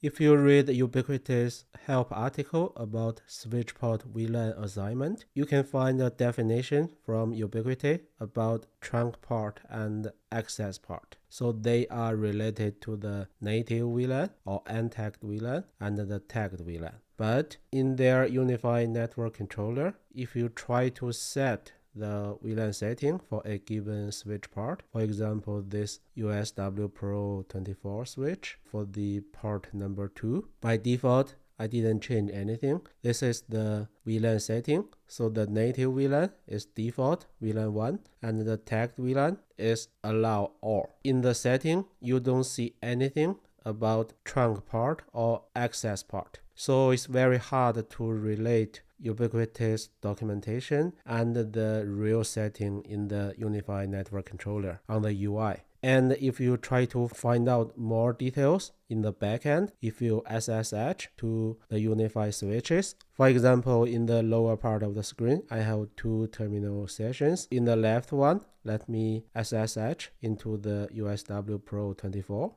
If you read Ubiquiti's help article about Switchport VLAN assignment, you can find a definition from Ubiquiti about trunk port and access port. So they are related to the native VLAN or untagged VLAN and the tagged VLAN. But in their UniFi network controller, if you try to set the VLAN setting for a given switch port. For example, this USW Pro 24 switch for the port number 2. By default, I didn't change anything. This is the VLAN setting. So the native VLAN is default VLAN 1 and the tagged VLAN is allow all. In the setting, you don't see anything about trunk port or access port. So it's very hard to relate Ubiquiti's documentation and the real setting in the UniFi network controller on the UI. And if you try to find out more details in the backend, if you SSH to the UniFi switches, for example, in the lower part of the screen, I have 2 terminal sessions. In the left one, let me SSH into the USW Pro 24.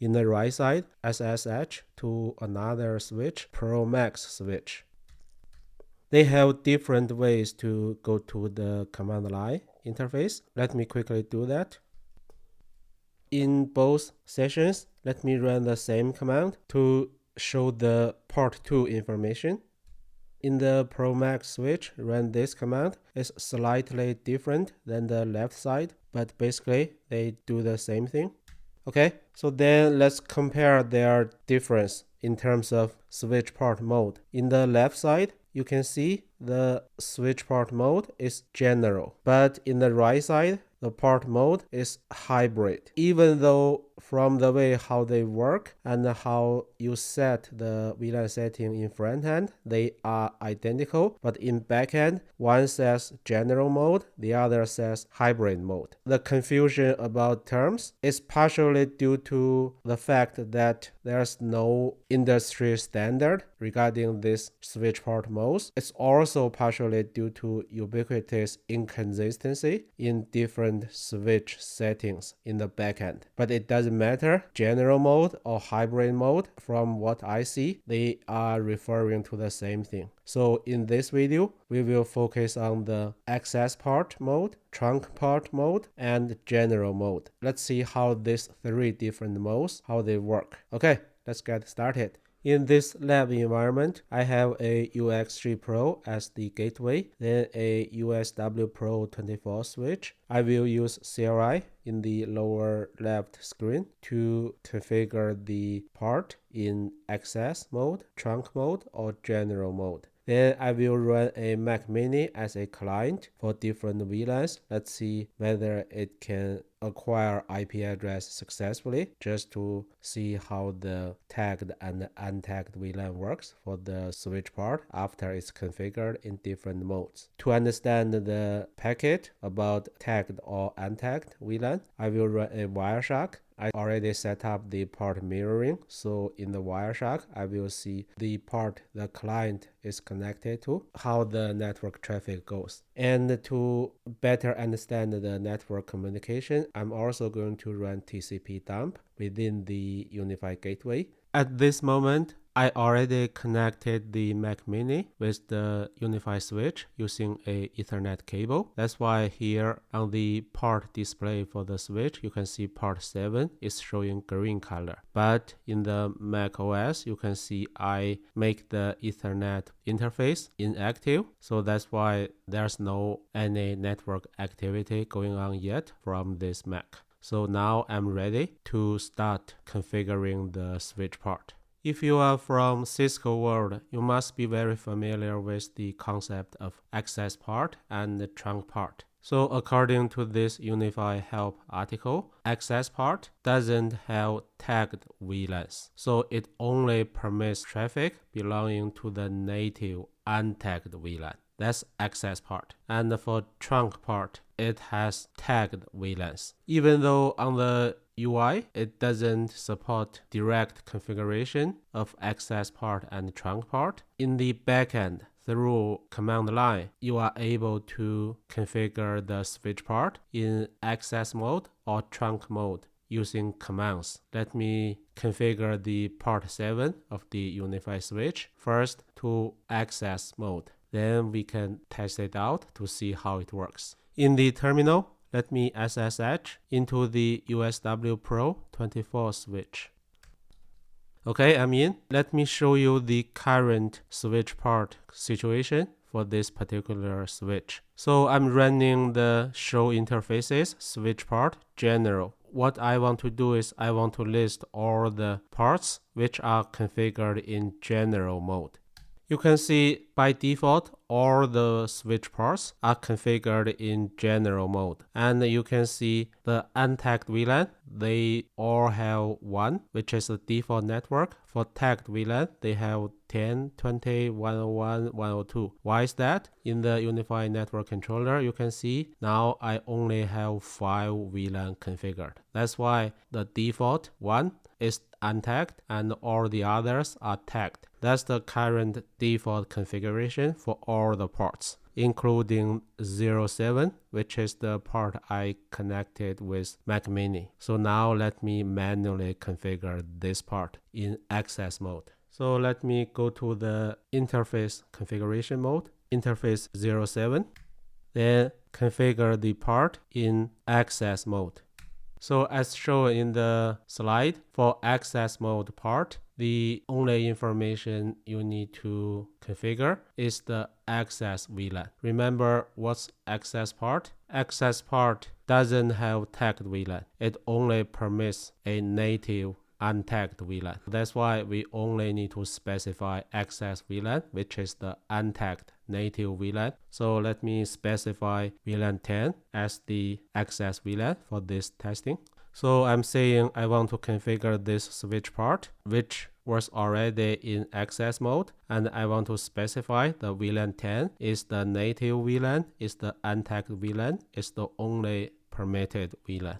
In the right side, SSH to another switch, Pro Max switch. They have different ways to go to the command line interface. Let me quickly do that. In both sessions, let me run the same command to show the port 2 information. In the Pro Max switch, run this command. It's slightly different than the left side, but basically they do the same thing. Okay, so then let's compare their difference in terms of switch port mode. In the left side, you can see the switch port mode is general, but in the right side, the port mode is hybrid. Even though from the way how they work and how you set the VLAN setting in front end, they are identical, but in backend, one says general mode, the other says hybrid mode. The confusion about terms is partially due to the fact that there's no industry standard regarding this switch port modes. It's also partially due to Ubiquiti's inconsistency in different switch settings in the backend. But it doesn't matter, general mode or hybrid mode, from what I see, they are referring to the same thing. So in this video, we will focus on the access port mode, trunk port mode, and general mode. Let's see how these 3 different modes, how they work. Okay, let's get started. In this lab environment, I have a UX3 Pro as the gateway, then a USW Pro 24 switch. I will use CLI in the lower left screen to configure the port in access mode, trunk mode, or general mode. Then I will run a Mac Mini as a client for different VLANs. Let's see whether it can acquire IP address successfully, just to see how the tagged and untagged VLAN works for the switch port after it's configured in different modes. To understand the packet about tagged or untagged VLAN, I will run a Wireshark. I already set up the port mirroring, so in the Wireshark, I will see the port the client is connected to, how the network traffic goes. And to better understand the network communication, I'm also going to run TCP dump within the UniFi gateway. At this moment, I already connected the Mac Mini with the UniFi switch using a Ethernet cable. That's why here on the port display for the switch, you can see port 7 is showing green color. But in the macOS, you can see I make the Ethernet interface inactive. So that's why there's no any network activity going on yet from this Mac. So now I'm ready to start configuring the switch port. If you are from Cisco world, you must be very familiar with the concept of access port and trunk port. So according to this UniFi help article, access port doesn't have tagged VLANs. So it only permits traffic belonging to the native untagged VLAN. That's access port. And for trunk port, it has tagged VLANs. Even though on the UI, it doesn't support direct configuration of access port and trunk port. In the backend, through command line, you are able to configure the switch port in access mode or trunk mode using commands. Let me configure the port 7 of the UniFi switch first to access mode. Then we can test it out to see how it works. In the terminal, let me SSH into the USW Pro 24 switch. Okay, I'm in. Let me show you the current switch port situation for this particular switch. So I'm running the show interfaces switch port general. What I want to do is I want to list all the ports which are configured in general mode. You can see by default all the switch ports are configured in general mode, and you can see the untagged VLAN, they all have 1, which is the default network. For tagged VLAN, they have 10, 20, 101, 102. Why is that? In the UniFi network controller, you can see now I only have 5 VLAN configured. That's why the default 1 is untagged and all the others are tagged. That's the current default configuration for all the ports, including 07, which is the port I connected with Mac Mini. So now let me manually configure this part in access mode. So let me go to the interface configuration mode, interface 07, then configure the part in access mode. So as shown in the slide, for access mode part, the only information you need to configure is the access VLAN. Remember what's access part? Access part doesn't have tagged VLAN. It only permits a native untagged VLAN. That's why we only need to specify access VLAN, which is the untagged native VLAN. So let me specify VLAN 10 as the access VLAN for this testing. So I'm saying I want to configure this switch part, which was already in access mode, and I want to specify the VLAN 10 is the native VLAN, is the untagged VLAN, is the only permitted VLAN.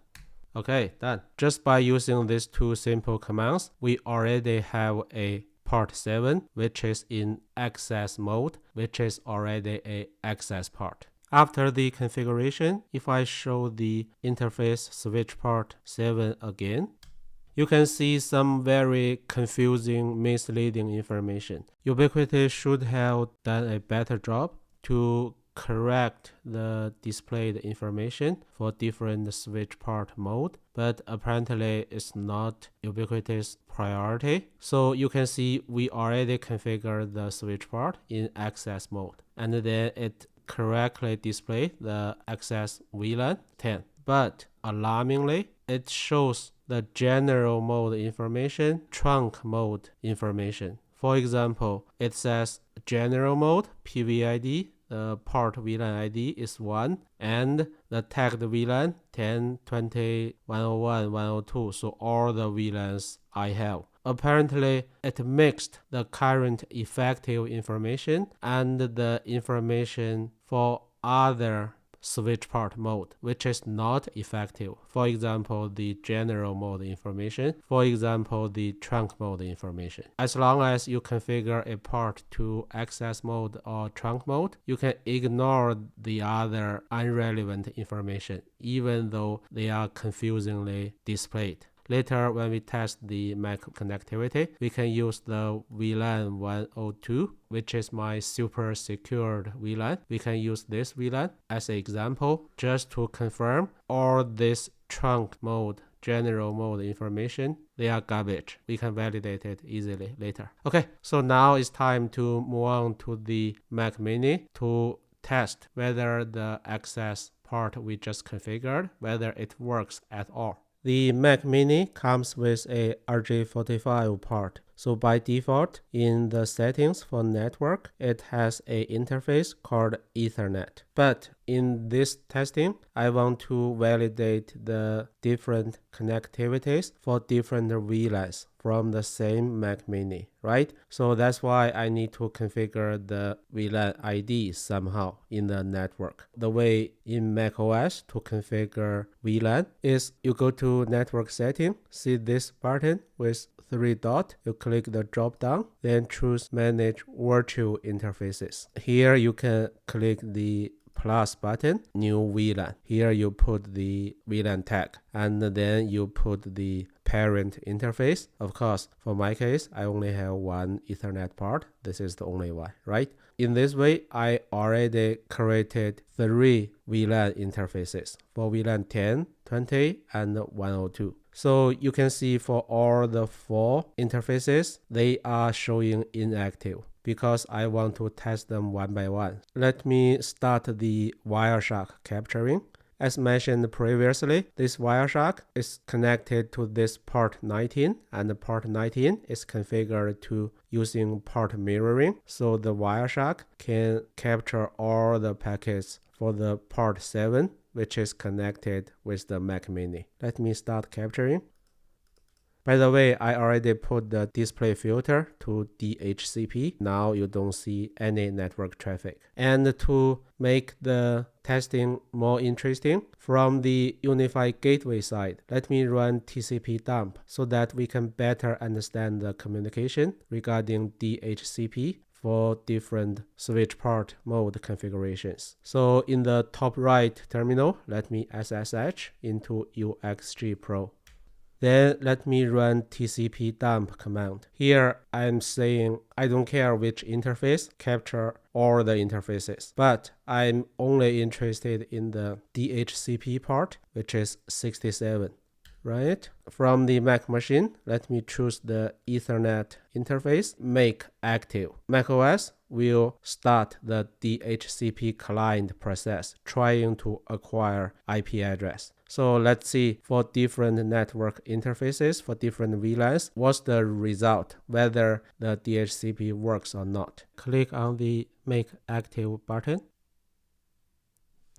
Okay, done. Just by using these two simple commands, we already have a port 7, which is in access mode, which is already a access part. After the configuration, if I show the interface switch port 7 again, you can see some very confusing, misleading information. Ubiquiti should have done a better job to correct the displayed information for different switch port mode, but apparently it's not Ubiquiti's priority. So you can see we already configured the switch port in access mode, and then it correctly displayed the access VLAN 10. But alarmingly, it shows the general mode information, trunk mode information. For example, it says general mode PVID, the port VLAN ID is 1, and the tagged VLAN 10, 20, 101, 102. So all the VLANs I have. Apparently, it mixed the current effective information and the information for other switch port mode, which is not effective. For example, the general mode information. For example, the trunk mode information. As long as you configure a port to access mode or trunk mode, you can ignore the other irrelevant information, even though they are confusingly displayed. Later, when we test the Mac connectivity, we can use the VLAN 102, which is my super secured VLAN. We can use this VLAN as an example just to confirm all this trunk mode, general mode information, they are garbage. We can validate it easily later. Okay, so now it's time to move on to the Mac Mini to test whether the access part we just configured, whether it works at all. The Mac Mini comes with a RJ45 port. So by default, in the settings for network, it has an interface called Ethernet. But in this testing, I want to validate the different connectivities for different VLANs from the same Mac Mini, right? So that's why I need to configure the VLAN ID somehow in the network. The way in macOS to configure VLAN is you go to network setting, see this button with 3 dots, you click the drop down, then choose manage virtual interfaces. Here you can click the plus button, new VLAN. Here you put the VLAN tag and then you put the parent interface. Of course, for my case, I only have one Ethernet port. This is the only one, right? In this way, I already created 3 VLAN interfaces for VLAN 10, 20, and 102. So you can see for all the 4 interfaces, they are showing inactive because I want to test them one by one. Let me start the Wireshark capturing. As mentioned previously, this Wireshark is connected to this port 19, and the port 19 is configured to using port mirroring. So the Wireshark can capture all the packets for the port 7, which is connected with the Mac Mini. Let me start capturing. By the way, I already put the display filter to DHCP. Now you don't see any network traffic. And to make the testing more interesting, from the UniFi gateway side, let me run TCP dump so that we can better understand the communication regarding DHCP for different Switchport mode configurations. So in the top right terminal, let me SSH into UXG Pro. Then let me run TCP dump command. Here I'm saying I don't care which interface, capture all the interfaces, but I'm only interested in the DHCP part, which is 67. Right? From the Mac machine, let me choose the Ethernet interface, make active. macOS will start the DHCP client process, trying to acquire IP address. So let's see for different network interfaces, for different VLANs, what's the result, whether the DHCP works or not. Click on the make active button.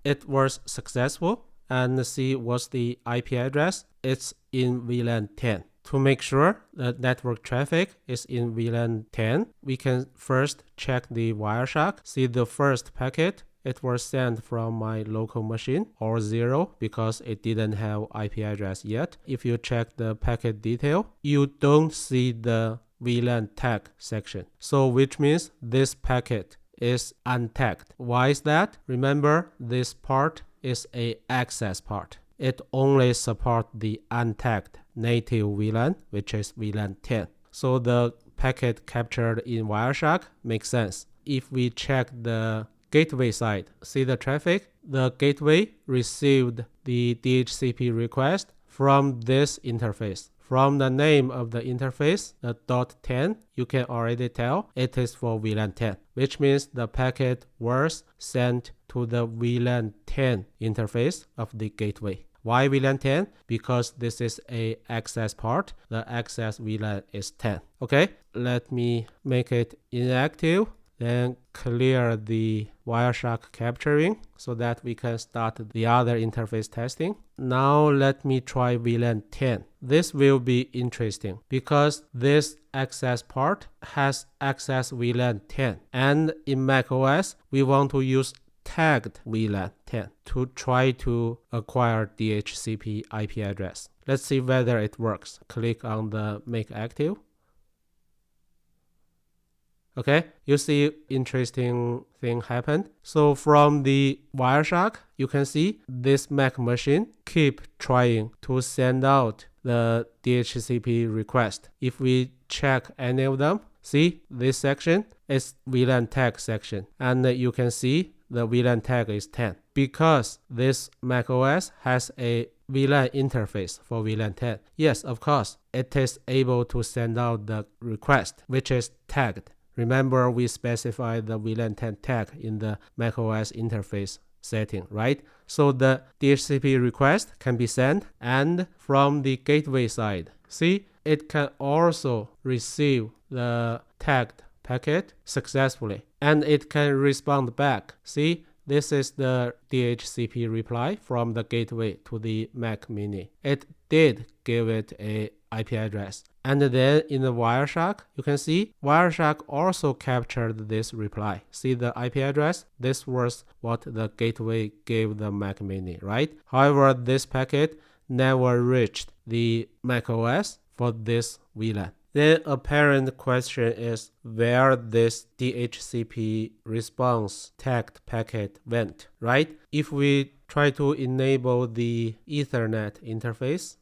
It was successful. And see what's the IP address. It's in VLAN 10. To make sure the network traffic is in VLAN 10, we can first check the Wireshark. See the first packet, it was sent from my local machine, or 0 because it didn't have IP address yet. If you check the packet detail, you don't see the VLAN tag section. So which means this packet is untagged. Why is that? Remember, this part is a access part. It only supports the untagged native VLAN, which is VLAN 10. So the packet captured in Wireshark makes sense. If we check the gateway side, see the traffic, the gateway received the DHCP request from this interface. From the name of the interface, the .10, you can already tell it is for VLAN 10, which means the packet was sent to the VLAN 10 interface of the gateway. Why VLAN 10? Because this is a access part. The access VLAN is 10. Okay, let me make it inactive. Then clear the Wireshark capturing so that we can start the other interface testing. Now let me try VLAN 10. This will be interesting because this access part has access VLAN 10. And in macOS, we want to use tagged VLAN 10 to try to acquire DHCP IP address. Let's see whether it works. Click on the make active. Okay, you see interesting thing happened. So from the Wireshark, you can see this Mac machine keep trying to send out the DHCP request. If we check any of them, see this section is VLAN tag section. And you can see the VLAN tag is 10. Because this macOS has a VLAN interface for VLAN 10. Yes, of course, it is able to send out the request, which is tagged. Remember, we specified the VLAN 10 tag in the macOS interface setting, right? So the DHCP request can be sent, and from the gateway side, see, it can also receive the tagged packet successfully, and it can respond back. See, this is the DHCP reply from the gateway to the Mac Mini. It did give it a IP address. And then in the Wireshark, you can see Wireshark also captured this reply. See the IP address? This was what the gateway gave the Mac Mini, right? However, this packet never reached the macOS for this VLAN. Then apparent question is where this DHCP response tagged packet went, right? If we try to enable the Ethernet interface,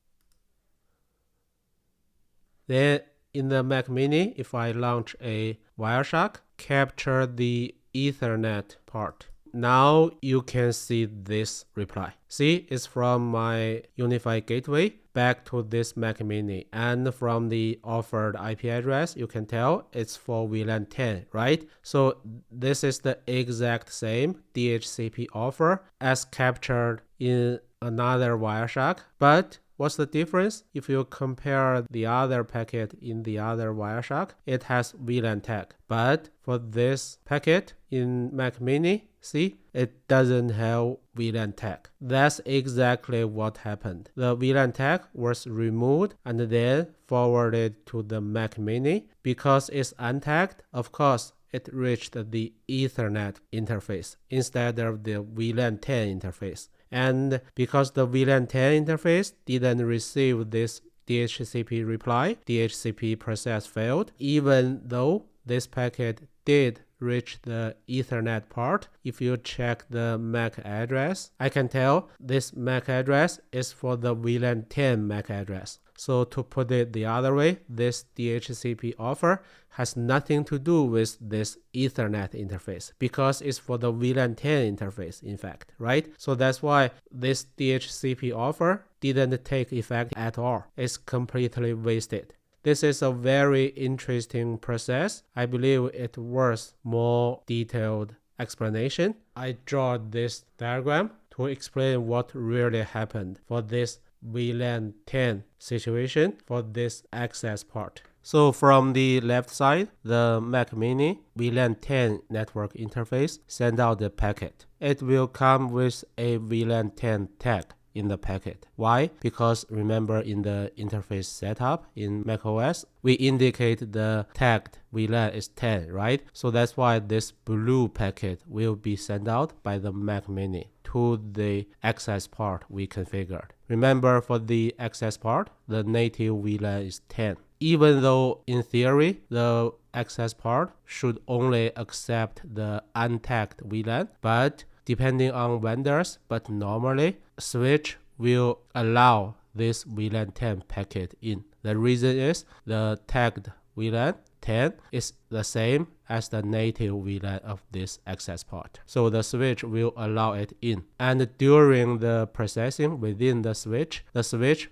then in the Mac Mini, if I launch a Wireshark, capture the Ethernet part, now you can see this reply. See, it's from my UniFi gateway back to this Mac Mini, and from the offered IP address, you can tell it's for VLAN 10, right? So this is the exact same DHCP offer as captured in another Wireshark, but what's the difference? If you compare the other packet in the other Wireshark, it has VLAN tag. But for this packet in Mac Mini, see, it doesn't have VLAN tag. That's exactly what happened. The VLAN tag was removed and then forwarded to the Mac Mini. Because it's untagged, of course, it reached the Ethernet interface instead of the VLAN 10 interface. And because the VLAN 10 interface didn't receive this DHCP reply, DHCP process failed, even though this packet did reach the Ethernet part. If you check the MAC address, I can tell this MAC address is for the VLAN 10 MAC address. So to put it the other way, this DHCP offer has nothing to do with this Ethernet interface because it's for the VLAN 10 interface, in fact, right? So that's why this DHCP offer didn't take effect at all. It's completely wasted. This is a very interesting process. I believe it's worth more detailed explanation. I draw this diagram to explain what really happened for this VLAN 10 situation for this access part. So from the left side, the Mac Mini VLAN 10 network interface send out the packet. It will come with a VLAN 10 tag in the packet. Why? Because remember in the interface setup in macOS, we indicate the tagged VLAN is 10, right? So that's why this blue packet will be sent out by the Mac Mini to the access part we configured. Remember for the access part, the native VLAN is 10. Even though in theory, the access part should only accept the untagged VLAN, but depending on vendors, but normally Switch will allow this VLAN 10 packet in. The reason is the tagged VLAN 10 is the same as the native VLAN of this access port. So the switch will allow it in. And during the processing within the switch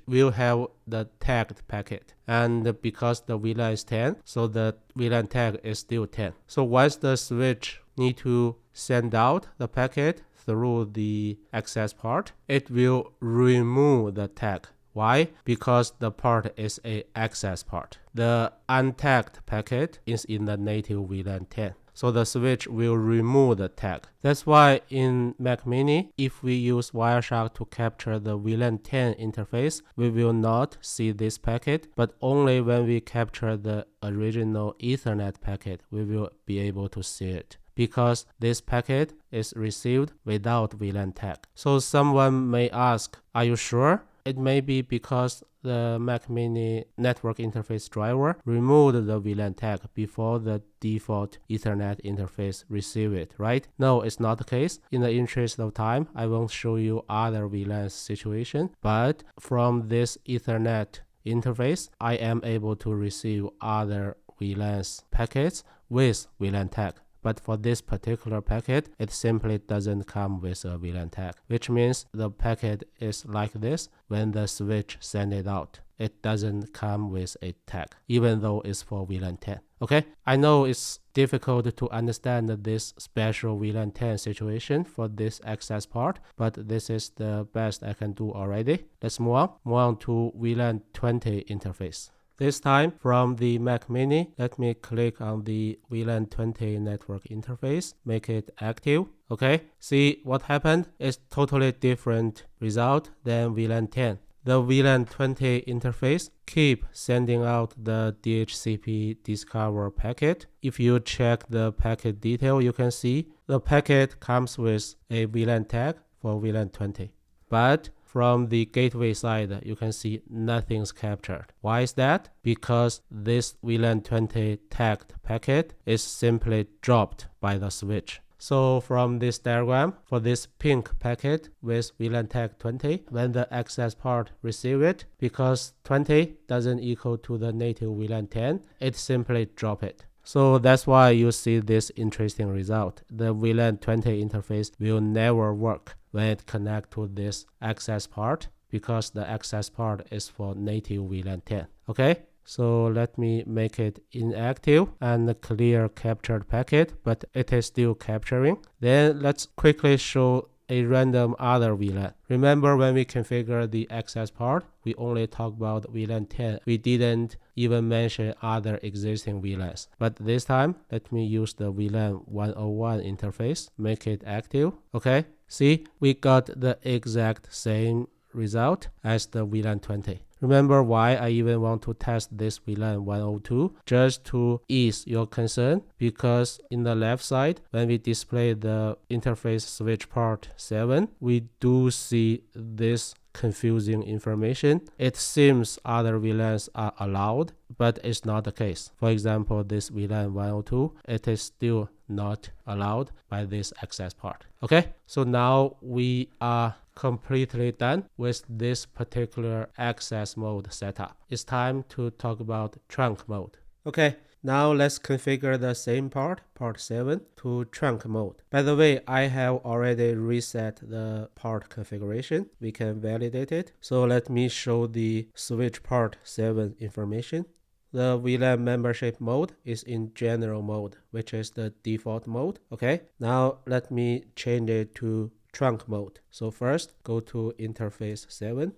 will have the tagged packet. And because the VLAN is 10, so the VLAN tag is still 10. So once the switch need to send out the packet through the access part, it will remove the tag. Why? Because the part is a access part. The untagged packet is in the native VLAN 10. So the switch will remove the tag. That's why in Mac Mini, if we use Wireshark to capture the VLAN 10 interface, we will not see this packet, but only when we capture the original Ethernet packet, we will be able to see it, because this packet is received without VLAN tag. So someone may ask, are you sure? It may be because the Mac Mini network interface driver removed the VLAN tag before the default Ethernet interface receive it, right? No, it's not the case. In the interest of time, I won't show you other VLAN situation, but from this Ethernet interface, I am able to receive other VLAN packets with VLAN tag. But for this particular packet, it simply doesn't come with a VLAN tag, which means the packet is like this when the switch sends it out. It doesn't come with a tag, even though it's for VLAN 10. Okay, I know it's difficult to understand this special VLAN 10 situation for this access part, but this is the best I can do already. Let's move on. Move on to VLAN 20 interface. This time from the Mac Mini, let me click on the VLAN 20 network interface, make it active. Okay, see what happened? It's totally different result than VLAN 10. The VLAN 20 interface keep sending out the DHCP discover packet. If you check the packet detail, you can see the packet comes with a VLAN tag for VLAN 20. But from the gateway side, you can see nothing's captured. Why is that? Because this VLAN 20 tagged packet is simply dropped by the switch. So from this diagram, for this pink packet with VLAN tag 20, when the access part receive it, because 20 doesn't equal to the native VLAN 10, it simply drop it. So that's why you see this interesting result. The VLAN 20 interface will never work when it connects to this access part, because the access part is for native VLAN 10. Okay? So let me make it inactive and clear captured packet, but it is still capturing. Then let's quickly show a random other VLAN. Remember when we configure the access part, we only talk about VLAN 10. We didn't even mention other existing VLANs. But this time, let me use the VLAN 101 interface, make it active. Okay, see, we got the exact same result as the VLAN 20. Remember why I even want to test this VLAN 102? Just to ease your concern, because in the left side, when we display the interface Switchport 7, we do see this confusing information. It seems other VLANs are allowed, but it's not the case. For example, this VLAN 102, it is still not allowed by this access part. Okay, so now we are completely done with this particular access mode setup. It's time to talk about trunk mode. Okay, now let's configure the same part 7, to trunk mode. By the way, I have already reset the part configuration. We can validate it. So let me show the Switchport 7 information. The VLAN membership mode is in general mode, which is the default mode. Okay, now let me change it to trunk mode. So first, go to interface 7.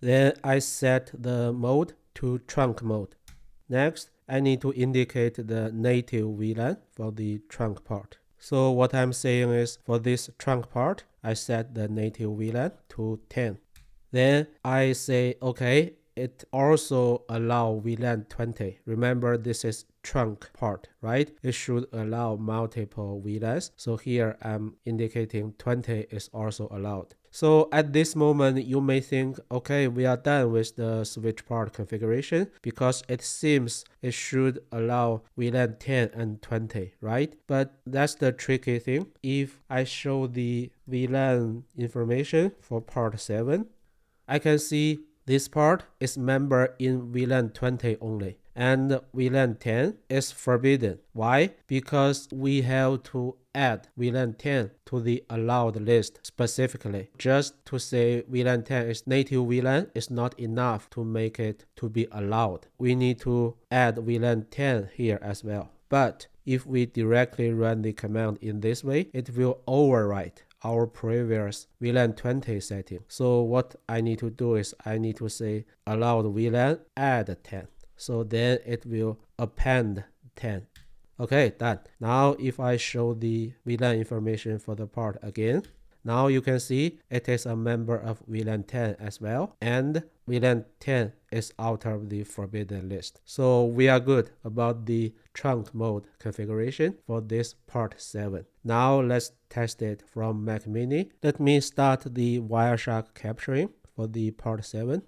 Then I set the mode to trunk mode. Next, I need to indicate the native VLAN for the trunk part. So what I'm saying is, for this trunk part, I set the native VLAN to 10. Then I say, okay, it also allow VLAN 20. Remember, this is trunk part, right? It should allow multiple VLANs. So here I'm indicating 20 is also allowed. So at this moment, you may think, okay, we are done with the switch part configuration, because it seems it should allow VLAN 10 and 20, right? But that's the tricky thing. If I show the VLAN information for part 7, I can see this part is member in VLAN 20 only, and VLAN 10 is forbidden. Why? Because we have to add VLAN 10 to the allowed list specifically. Just to say VLAN 10 is native VLAN is not enough to make it to be allowed. We need to add VLAN 10 here as well. But if we directly run the command in this way, it will overwrite our previous VLAN 20 setting. So what I need to do is I need to say allowed VLAN add 10. So then it will append 10. Okay, done. Now if I show the VLAN information for the part again, now you can see it is a member of VLAN 10 as well, and VLAN 10 is out of the forbidden list. So we are good about the trunk mode configuration for this part 7. Now let's test it from Mac Mini. Let me start the Wireshark capturing for the part 7.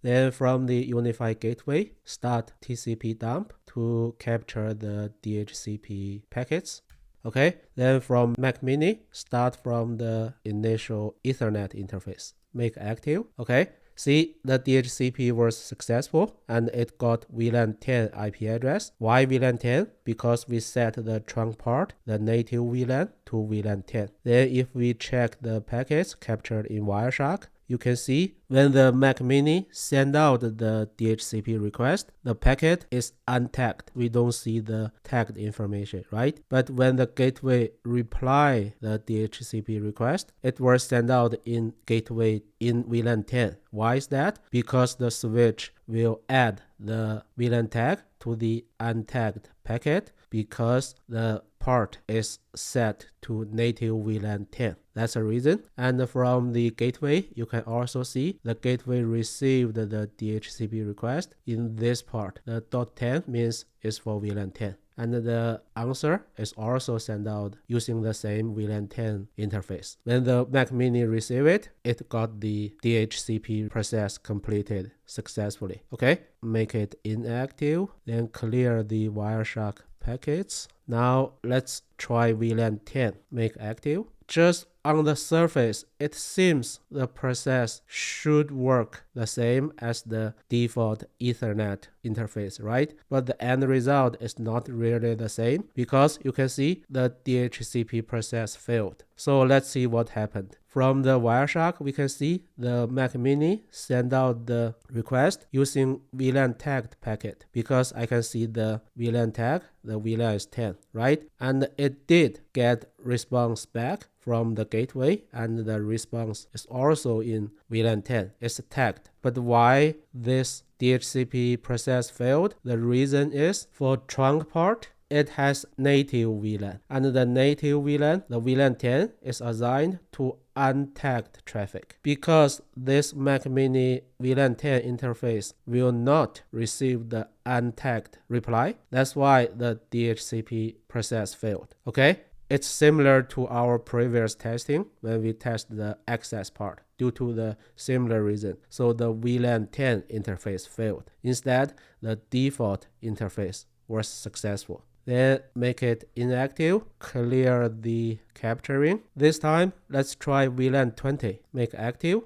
Then from the UniFi gateway, start TCP dump to capture the DHCP packets. Okay, then from Mac Mini, start from the initial Ethernet interface. Make active. Okay, see, the DHCP was successful and it got VLAN 10 IP address. Why VLAN 10? Because we set the trunk part, the native VLAN, to VLAN 10. Then if we check the packets captured in Wireshark, you can see when the Mac Mini send out the DHCP request, the packet is untagged. We don't see the tagged information, right? But when the gateway reply the DHCP request, it will send out in gateway in VLAN 10. Why is that? Because the switch will add the VLAN tag to the untagged packet, because the part is set to native VLAN 10. That's the reason. And from the gateway, you can also see the gateway received the DHCP request in this part. The .10 means it's for VLAN 10. And the answer is also sent out using the same VLAN 10 interface. When the Mac Mini received it, it got the DHCP process completed successfully. Okay, make it inactive, then clear the Wireshark packets. Now let's try VLAN 10, make active. Just on the surface, it seems the process should work the same as the default Ethernet interface, right? But the end result is not really the same because you can see the DHCP process failed. So let's see what happened. From the Wireshark, we can see the Mac Mini send out the request using VLAN tagged packet because I can see the VLAN tag, the VLAN is 10, right? And it did get response back from the gateway, and the response is also in VLAN 10. It's tagged. But why this DHCP process failed? The reason is for trunk part, it has native VLAN. And the native VLAN, the VLAN 10, is assigned to untagged traffic. Because this Mac Mini VLAN 10 interface will not receive the untagged reply, that's why the DHCP process failed. Okay? It's similar to our previous testing when we test the access part due to the similar reason. So the VLAN 10 interface failed. Instead, the default interface was successful. Then make it inactive, clear the capturing. This time, let's try VLAN 20, make active.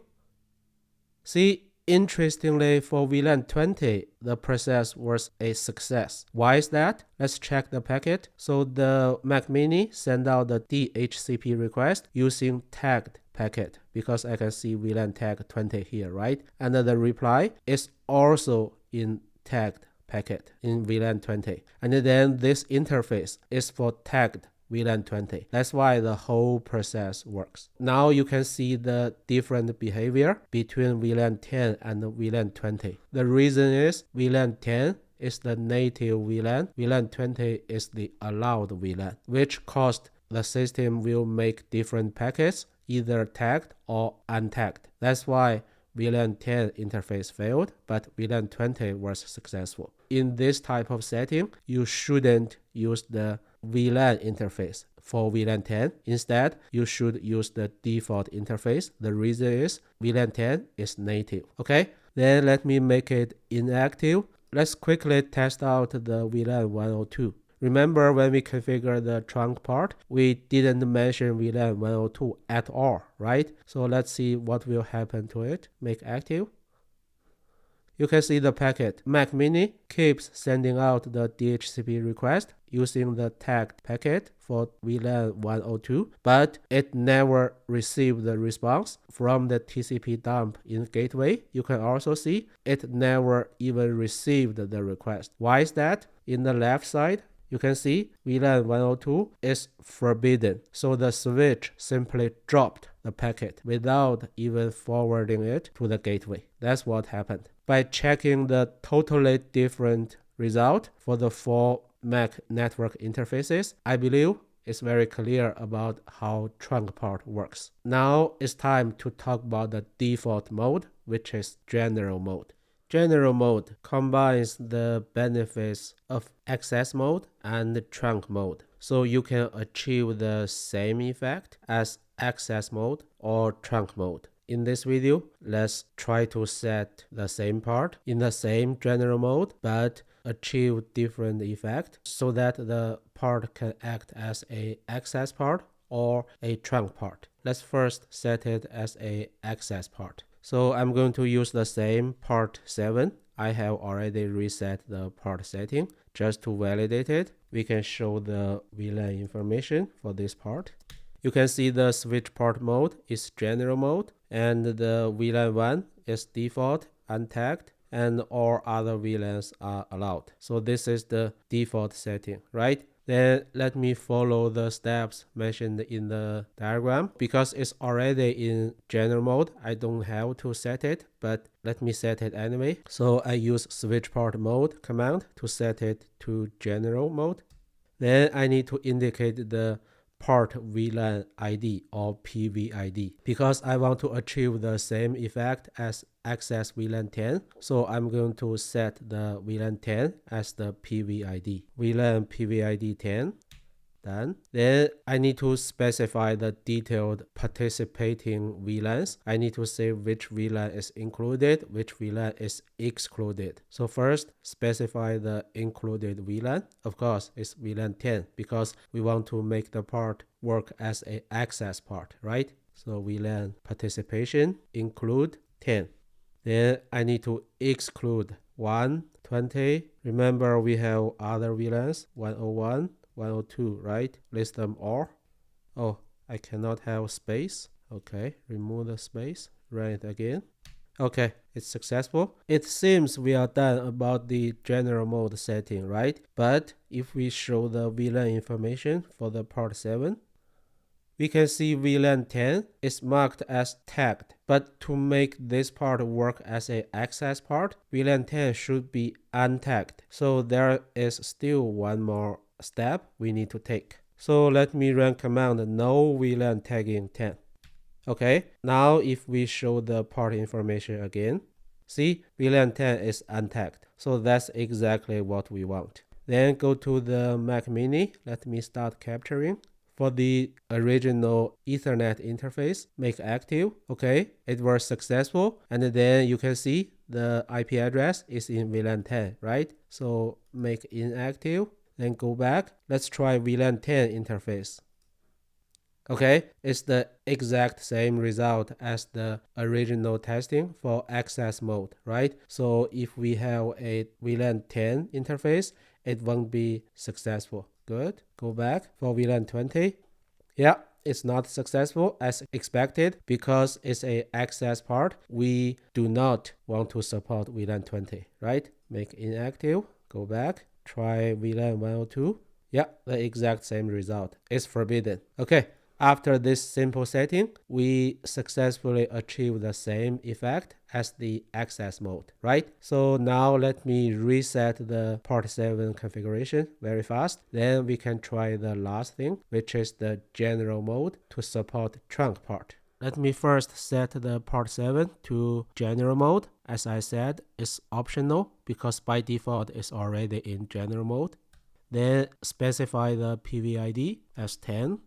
See, interestingly, for VLAN 20, the process was a success. Why is that? Let's check the packet. So the Mac Mini sent out the DHCP request using tagged packet because I can see VLAN tag 20 here, right? And the reply is also in tagged packet in VLAN 20. And then this interface is for tagged VLAN 20. That's why the whole process works. Now you can see the different behavior between VLAN 10 and VLAN 20. The reason is VLAN 10 is the native VLAN. VLAN 20 is the allowed VLAN, which caused the system will make different packets, either tagged or untagged. That's why VLAN 10 interface failed, but VLAN 20 was successful. In this type of setting, you shouldn't use the VLAN interface for VLAN 10. Instead, you should use the default interface. The reason is VLAN 10 is native. Okay, then let me make it inactive. Let's quickly test out the VLAN 102. Remember when we configured the trunk part, we didn't mention VLAN 102 at all, right? So let's see what will happen to it. Make active. You can see the packet. Mac Mini keeps sending out the DHCP request using the tagged packet for VLAN 102, but it never received the response from the TCP dump in gateway. You can also see it never even received the request. Why is that? In the left side, you can see VLAN 102 is forbidden. So the switch simply dropped the packet without even forwarding it to the gateway. That's what happened. By checking the totally different result for the 4 Mac network interfaces, I believe it's very clear about how trunk part works. Now it's time to talk about the default mode, which is general mode. General mode combines the benefits of access mode and trunk mode, so you can achieve the same effect as access mode or trunk mode. In this video, let's try to set the same part in the same general mode, but achieve different effect so that the part can act as a access part or a trunk part. Let's first set it as a access part. So I'm going to use the same part 7. I have already reset the part setting. Just to validate it, we can show the VLAN information for this part. You can see the Switchport mode is general mode, and the VLAN 1 is default, untagged, and all other VLANs are allowed. So this is the default setting, right? Then let me follow the steps mentioned in the diagram. Because it's already in general mode, I don't have to set it, but let me set it anyway. So I use switchport mode command to set it to general mode. Then I need to indicate the port VLAN ID or PVID because I want to achieve the same effect as access VLAN 10. So I'm going to set the VLAN 10 as the PVID. VLAN PVID 10. Done. Then I need to specify the detailed participating VLANs. I need to say which VLAN is included, which VLAN is excluded. So first, specify the included VLAN. Of course, it's VLAN 10 because we want to make the part work as an access part, right? So VLAN participation include 10. Then I need to exclude 120. Remember, we have other VLANs, 101. 102, right? List them all. Oh, I cannot have space. Okay, remove the space. Run it again. Okay, it's successful. It seems we are done about the general mode setting, right? But if we show the VLAN information for the part 7, we can see VLAN 10 is marked as tagged. But to make this part work as an access part, VLAN 10 should be untagged. So there is still one more step we need to take. So let me run command no VLAN tagging 10. Okay, now if we show the part information again, see VLAN 10 is untagged. So that's exactly what we want. Then go to the Mac Mini. Let me start capturing. For the original Ethernet interface, make active. Okay, it was successful. And then you can see the IP address is in VLAN 10, right? So make inactive. Then go back. Let's try VLAN 10 interface. Okay, it's the exact same result as the original testing for access mode, right? So if we have a VLAN 10 interface, it won't be successful. Good. Go back for VLAN 20. Yeah, it's not successful as expected because it's a access part. We do not want to support VLAN 20, right? Make inactive. Go back. Try VLAN 102. Yeah, the exact same result. It's forbidden. Okay, after this simple setting, we successfully achieve the same effect as the access mode, right? So now let me reset the port 7 configuration very fast. Then we can try the last thing, which is the general mode to support trunk part. Let me first set the port 7 to general mode. As I said, it's optional because by default it's already in general mode. Then specify the PVID as 10.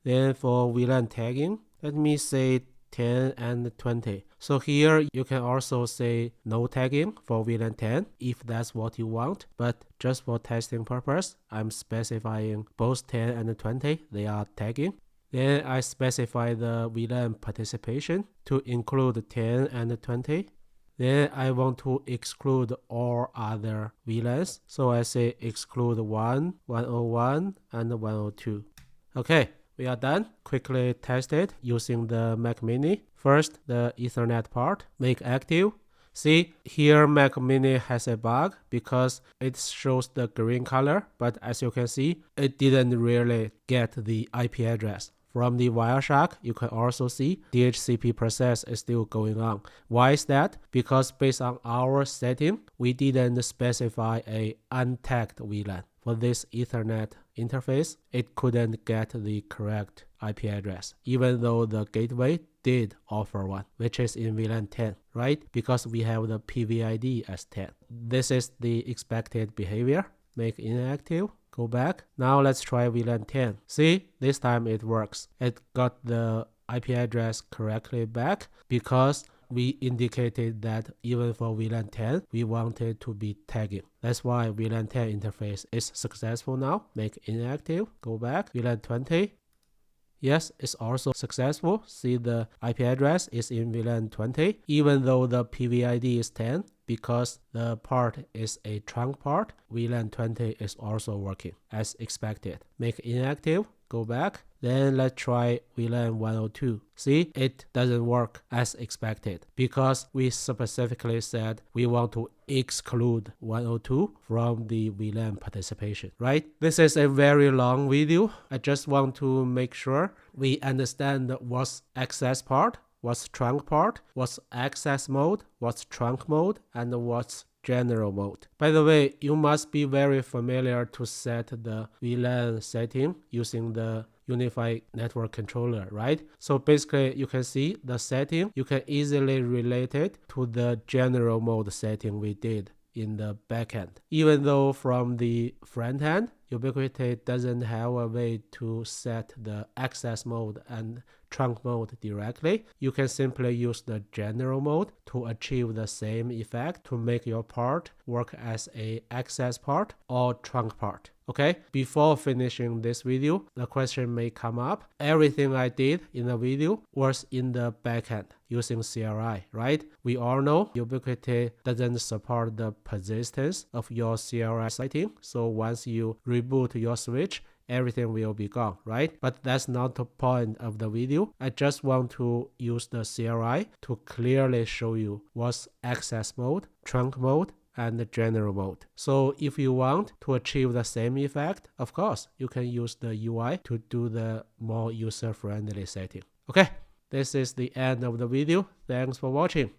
Then for VLAN tagging, let me say 10 and 20. So here you can also say no tagging for VLAN 10 if that's what you want. But just for testing purpose, I'm specifying both 10 and 20. They are tagging. Then I specify the VLAN participation to include 10 and 20. Then I want to exclude all other VLANs. So I say exclude 1, 101, and 102. Okay, we are done. Quickly test it using the Mac Mini. First, the Ethernet part, make active. See, here Mac Mini has a bug because it shows the green color, but as you can see, it didn't really get the IP address. From the Wireshark, you can also see DHCP process is still going on. Why is that? Because based on our setting, we didn't specify a untagged VLAN. For this Ethernet interface, it couldn't get the correct IP address, even though the gateway did offer one, which is in VLAN 10, right? Because we have the PVID as 10. This is the expected behavior. Make inactive. Go back. Now let's try VLAN 10. See, this time it works. It got the IP address correctly back because we indicated that even for VLAN 10, we wanted to be tagging. That's why VLAN 10 interface is successful now. Make inactive. Go back. VLAN 20. Yes, it's also successful. See, the IP address is in VLAN 20, even though the PVID is 10. Because the part is a trunk part, VLAN 20 is also working as expected. Make inactive, go back. Then let's try VLAN 102. See, it doesn't work as expected because we specifically said we want to exclude 102 from the VLAN participation, right? This is a very long video. I just want to make sure we understand what's access part, what's trunk part, what's access mode, what's trunk mode, and what's general mode. By the way, you must be very familiar to set the VLAN setting using the UniFi network controller, right? So basically, you can see the setting. You can easily relate it to the general mode setting we did in the backend. Even though from the front end, Ubiquiti doesn't have a way to set the access mode and trunk mode directly, you can simply use the general mode to achieve the same effect to make your part work as a access part or trunk part. Okay, before finishing this video, the question may come up. Everything I did in the video was in the backend using CLI, right? We all know Ubiquiti doesn't support the persistence of your CLI setting. So once you reboot your switch, everything will be gone, right? But that's not the point of the video. I just want to use the CLI to clearly show you what's access mode, trunk mode, and the general mode. So if you want to achieve the same effect, of course, you can use the UI to do the more user-friendly setting. Okay, this is the end of the video. Thanks for watching.